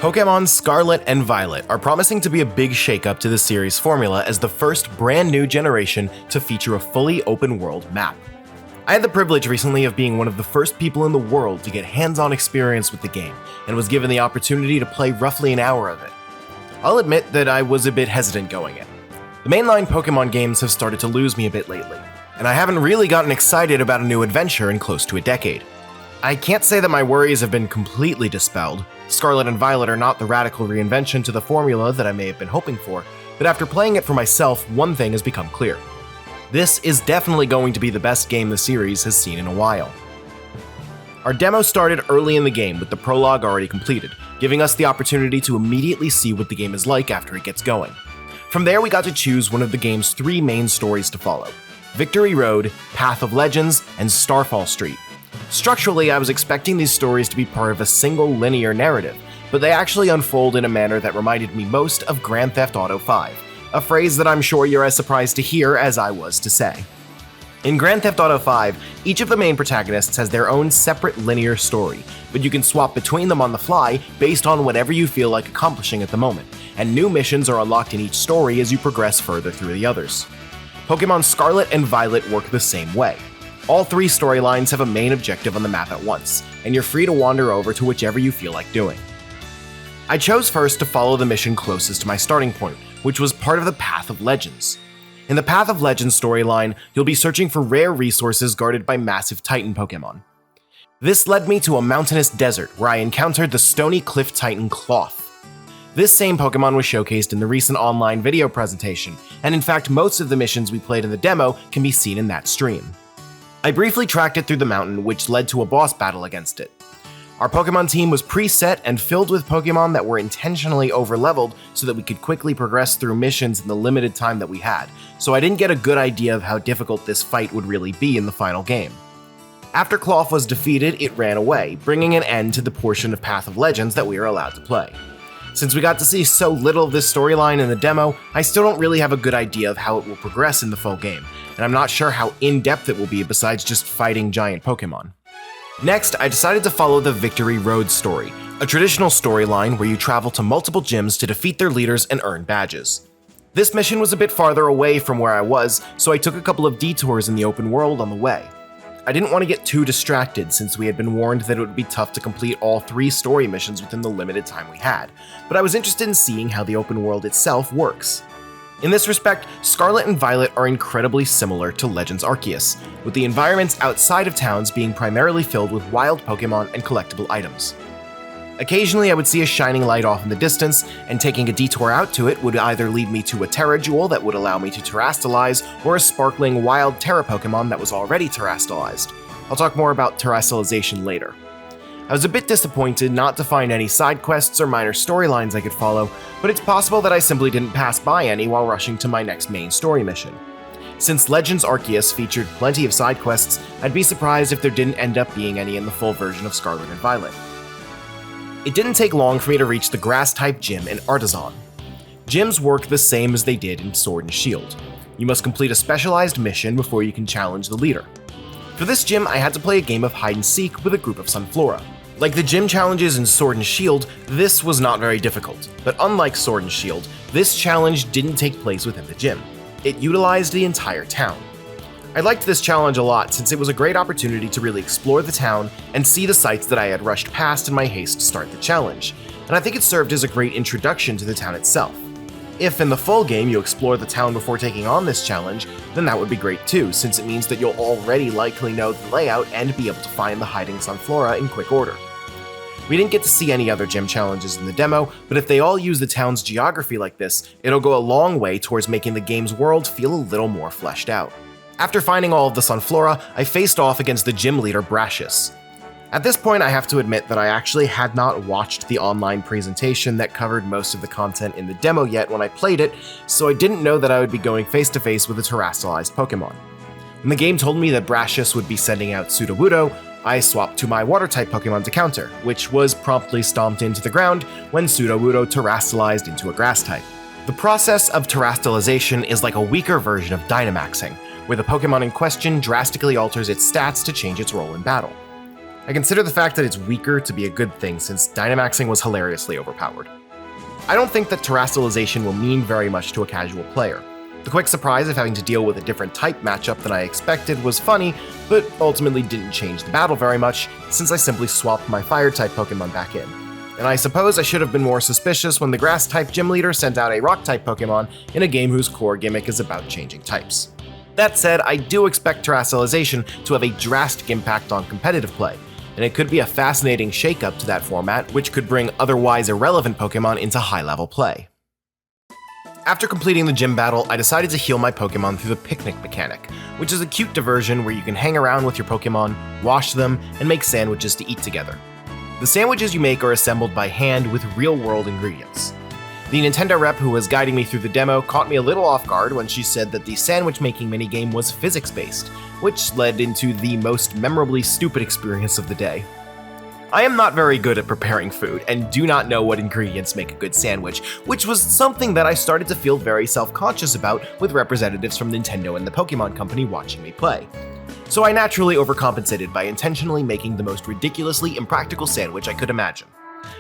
Pokémon Scarlet and Violet are promising to be a big shakeup to the series' formula as the first brand new generation to feature a fully open world map. I had the privilege recently of being one of the first people in the world to get hands-on experience with the game, and was given the opportunity to play roughly an hour of it. I'll admit that I was a bit hesitant going in. The mainline Pokémon games have started to lose me a bit lately, and I haven't really gotten excited about a new adventure in close to a decade. I can't say that my worries have been completely dispelled. Scarlet and Violet are not the radical reinvention to the formula that I may have been hoping for, but after playing it for myself, one thing has become clear. This is definitely going to be the best game the series has seen in a while. Our demo started early in the game with the prologue already completed, giving us the opportunity to immediately see what the game is like after it gets going. From there, we got to choose one of the game's three main stories to follow: Victory Road, Path of Legends, and Starfall Street. Structurally, I was expecting these stories to be part of a single linear narrative, but they actually unfold in a manner that reminded me most of Grand Theft Auto V, a phrase that I'm sure you're as surprised to hear as I was to say. In Grand Theft Auto V, each of the main protagonists has their own separate linear story, but you can swap between them on the fly based on whatever you feel like accomplishing at the moment, and new missions are unlocked in each story as you progress further through the others. Pokémon Scarlet and Violet work the same way. All three storylines have a main objective on the map at once, and you're free to wander over to whichever you feel like doing. I chose first to follow the mission closest to my starting point, which was part of the Path of Legends. In the Path of Legends storyline, you'll be searching for rare resources guarded by massive Titan Pokémon. This led me to a mountainous desert where I encountered the Stony Cliff Titan Cloth. This same Pokémon was showcased in the recent online video presentation, and in fact most of the missions we played in the demo can be seen in that stream. I briefly tracked it through the mountain, which led to a boss battle against it. Our Pokémon team was preset and filled with Pokémon that were intentionally overleveled so that we could quickly progress through missions in the limited time that we had, so I didn't get a good idea of how difficult this fight would really be in the final game. After Cloth was defeated, it ran away, bringing an end to the portion of Path of Legends that we were allowed to play. Since we got to see so little of this storyline in the demo, I still don't really have a good idea of how it will progress in the full game, and I'm not sure how in-depth it will be besides just fighting giant Pokémon. Next, I decided to follow the Victory Road story, a traditional storyline where you travel to multiple gyms to defeat their leaders and earn badges. This mission was a bit farther away from where I was, so I took a couple of detours in the open world on the way. I didn't want to get too distracted since we had been warned that it would be tough to complete all three story missions within the limited time we had, but I was interested in seeing how the open world itself works. In this respect, Scarlet and Violet are incredibly similar to Legends Arceus, with the environments outside of towns being primarily filled with wild Pokémon and collectible items. Occasionally I would see a shining light off in the distance, and taking a detour out to it would either lead me to a Terra Jewel that would allow me to Terrastalize, or a sparkling wild Terra Pokémon that was already Terrastalized. I'll talk more about Terrastalization later. I was a bit disappointed not to find any side quests or minor storylines I could follow, but it's possible that I simply didn't pass by any while rushing to my next main story mission. Since Legends Arceus featured plenty of side quests, I'd be surprised if there didn't end up being any in the full version of Scarlet and Violet. It didn't take long for me to reach the Grass-type gym in Artisan. Gyms work the same as they did in Sword and Shield. You must complete a specialized mission before you can challenge the leader. For this gym, I had to play a game of hide-and-seek with a group of Sunflora. Like the gym challenges in Sword and Shield, this was not very difficult, but unlike Sword and Shield, this challenge didn't take place within the gym. It utilized the entire town. I liked this challenge a lot since it was a great opportunity to really explore the town and see the sites that I had rushed past in my haste to start the challenge, and I think it served as a great introduction to the town itself. If in the full game you explore the town before taking on this challenge, then that would be great too, since it means that you'll already likely know the layout and be able to find the hiding Sunflora in quick order. We didn't get to see any other gym challenges in the demo, but if they all use the town's geography like this, it'll go a long way towards making the game's world feel a little more fleshed out. After finding all of the Sunflora, I faced off against the gym leader Brashius. At this point, I have to admit that I actually had not watched the online presentation that covered most of the content in the demo yet when I played it, so I didn't know that I would be going face-to-face with a Terrastalized Pokémon. When the game told me that Brashius would be sending out Sudowoodo, I swapped to my Water-type Pokémon to counter, which was promptly stomped into the ground when Sudowoodo Terrastalized into a Grass-type. The process of Terrastalization is like a weaker version of Dynamaxing, where the Pokémon in question drastically alters its stats to change its role in battle. I consider the fact that it's weaker to be a good thing since Dynamaxing was hilariously overpowered. I don't think that terrestrialization will mean very much to a casual player. The quick surprise of having to deal with a different type matchup than I expected was funny, but ultimately didn't change the battle very much since I simply swapped my fire-type Pokémon back in. And I suppose I should have been more suspicious when the Grass-type gym leader sent out a Rock-type Pokémon in a game whose core gimmick is about changing types. That said, I do expect terrestrialization to have a drastic impact on competitive play, and it could be a fascinating shakeup to that format, which could bring otherwise irrelevant Pokémon into high-level play. After completing the gym battle, I decided to heal my Pokémon through the picnic mechanic, which is a cute diversion where you can hang around with your Pokémon, wash them, and make sandwiches to eat together. The sandwiches you make are assembled by hand with real-world ingredients. The Nintendo rep who was guiding me through the demo caught me a little off guard when she said that the sandwich-making minigame was physics-based, which led into the most memorably stupid experience of the day. I am not very good at preparing food and do not know what ingredients make a good sandwich, which was something that I started to feel very self-conscious about with representatives from Nintendo and the Pokémon Company watching me play. So I naturally overcompensated by intentionally making the most ridiculously impractical sandwich I could imagine.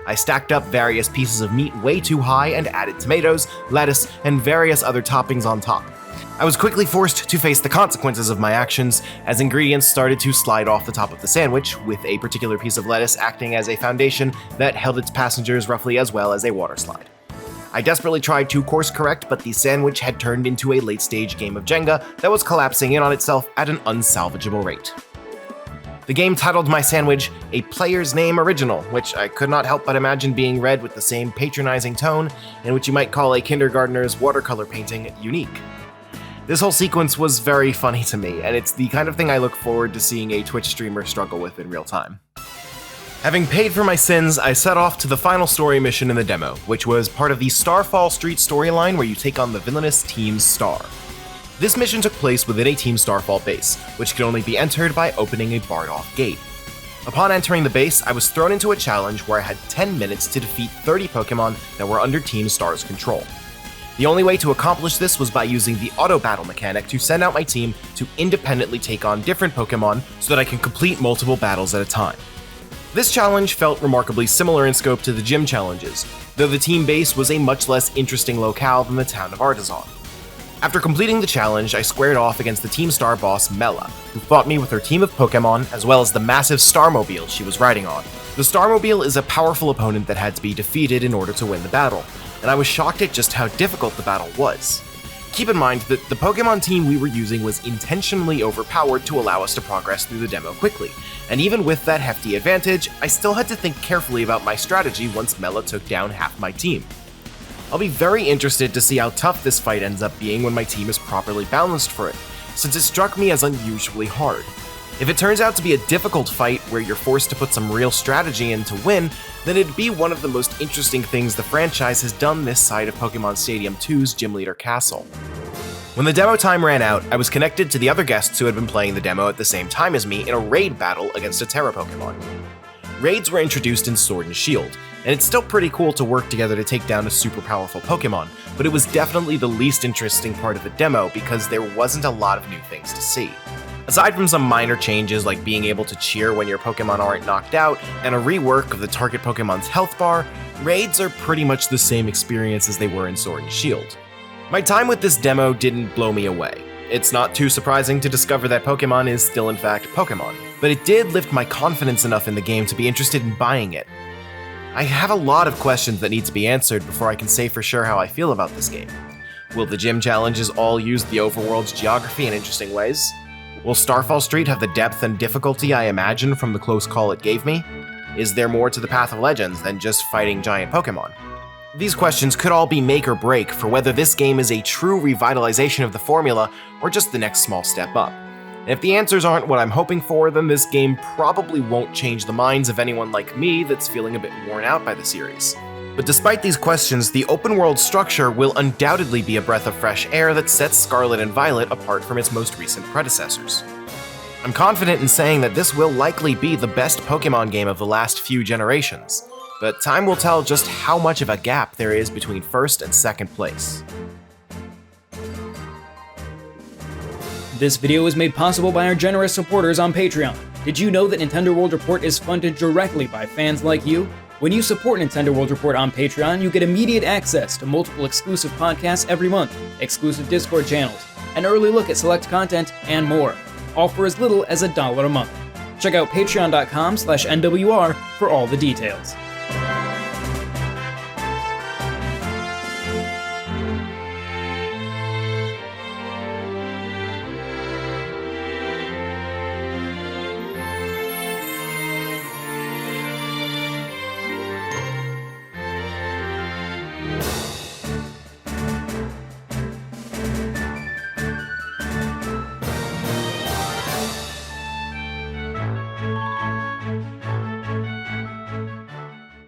I stacked up various pieces of meat way too high and added tomatoes, lettuce, and various other toppings on top. I was quickly forced to face the consequences of my actions as ingredients started to slide off the top of the sandwich, with a particular piece of lettuce acting as a foundation that held its passengers roughly as well as a water slide. I desperately tried to course correct, but the sandwich had turned into a late-stage game of Jenga that was collapsing in on itself at an unsalvageable rate. The game titled my sandwich A Player's Name Original, which I could not help but imagine being read with the same patronizing tone, and which you might call a kindergartner's watercolor painting unique. This whole sequence was very funny to me, and it's the kind of thing I look forward to seeing a Twitch streamer struggle with in real time. Having paid for my sins, I set off to the final story mission in the demo, which was part of the Starfall Street storyline where you take on the villainous Team Star. This mission took place within a Team Starfall base, which could only be entered by opening a barred-off gate. Upon entering the base, I was thrown into a challenge where I had 10 minutes to defeat 30 Pokémon that were under Team Star's control. The only way to accomplish this was by using the auto battle mechanic to send out my team to independently take on different Pokémon so that I can complete multiple battles at a time. This challenge felt remarkably similar in scope to the gym challenges, though the team base was a much less interesting locale than the town of Artisan. After completing the challenge, I squared off against the Team Star boss Mela, who fought me with her team of Pokémon as well as the massive Starmobile she was riding on. The Starmobile is a powerful opponent that had to be defeated in order to win the battle, and I was shocked at just how difficult the battle was. Keep in mind that the Pokémon team we were using was intentionally overpowered to allow us to progress through the demo quickly, and even with that hefty advantage, I still had to think carefully about my strategy once Mela took down half my team. I'll be very interested to see how tough this fight ends up being when my team is properly balanced for it, since it struck me as unusually hard. If it turns out to be a difficult fight where you're forced to put some real strategy in to win, then it'd be one of the most interesting things the franchise has done this side of Pokémon Stadium 2's Gym Leader Castle. When the demo time ran out, I was connected to the other guests who had been playing the demo at the same time as me in a raid battle against a Terra Pokémon. Raids were introduced in Sword and Shield, and it's still pretty cool to work together to take down a super powerful Pokémon, but it was definitely the least interesting part of the demo because there wasn't a lot of new things to see. Aside from some minor changes like being able to cheer when your Pokémon aren't knocked out, and a rework of the target Pokémon's health bar, raids are pretty much the same experience as they were in Sword and Shield. My time with this demo didn't blow me away. It's not too surprising to discover that Pokémon is still in fact Pokémon, but it did lift my confidence enough in the game to be interested in buying it. I have a lot of questions that need to be answered before I can say for sure how I feel about this game. Will the gym challenges all use the overworld's geography in interesting ways? Will Starfall Street have the depth and difficulty I imagined from the close call it gave me? Is there more to the Path of Legends than just fighting giant Pokémon? These questions could all be make or break for whether this game is a true revitalization of the formula or just the next small step up. And if the answers aren't what I'm hoping for, then this game probably won't change the minds of anyone like me that's feeling a bit worn out by the series. But despite these questions, the open-world structure will undoubtedly be a breath of fresh air that sets Scarlet and Violet apart from its most recent predecessors. I'm confident in saying that this will likely be the best Pokémon game of the last few generations, but time will tell just how much of a gap there is between first and second place. This video was made possible by our generous supporters on Patreon. Did you know that Nintendo World Report is funded directly by fans like you? When you support Nintendo World Report on Patreon, you get immediate access to multiple exclusive podcasts every month, exclusive Discord channels, an early look at select content, and more, all for as little as $1 a month. Check out patreon.com/NWR for all the details.